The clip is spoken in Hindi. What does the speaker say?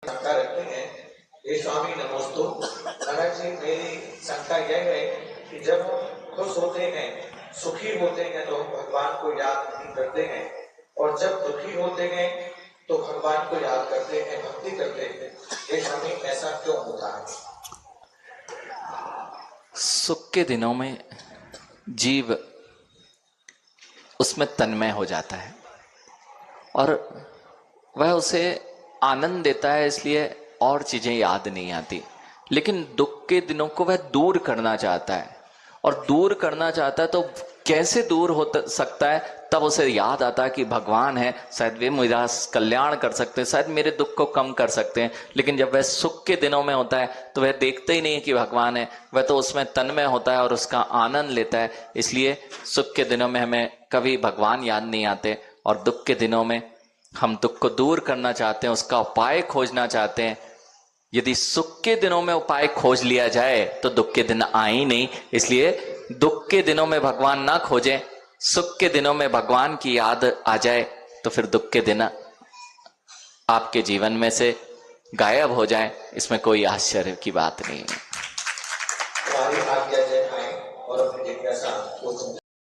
शंका रखते हैं, ये स्वामी नमोस्तु। महाराज जी, मेरी शंका यह है कि जब हम खुश होते हैं, सुखी होते हैं, तो हम भगवान को याद नहीं करते हैं, और जब दुखी होते हैं तो भगवान को याद करते हैं, भक्ति करते हैं। ये स्वामी ऐसा क्यों होता है? सुख के दिनों में जीव उसमें तन्मय हो जाता है और वह उसे आनंद देता है, इसलिए और चीजें याद नहीं आती। लेकिन दुख के दिनों को वह दूर करना चाहता है, और दूर करना चाहता है तो कैसे दूर हो सकता है? तब उसे याद आता है कि भगवान है, शायद वे मेरा कल्याण कर सकते हैं, शायद मेरे दुख को कम कर सकते हैं। लेकिन जब वह सुख के दिनों में होता है तो वह देखता ही नहीं है कि भगवान है, वह तो उसमें तन्मय होता है और उसका आनंद लेता है। इसलिए सुख के दिनों में हमें कभी भगवान याद नहीं आते, और दुख के दिनों में हम दुख को दूर करना चाहते हैं, उसका उपाय खोजना चाहते हैं। यदि सुख के दिनों में उपाय खोज लिया जाए तो दुख के दिन आए ही नहीं। इसलिए दुख के दिनों में भगवान ना खोजें, सुख के दिनों में भगवान की याद आ जाए तो फिर दुख के दिन आपके जीवन में से गायब हो जाए, इसमें कोई आश्चर्य की बात नहीं है।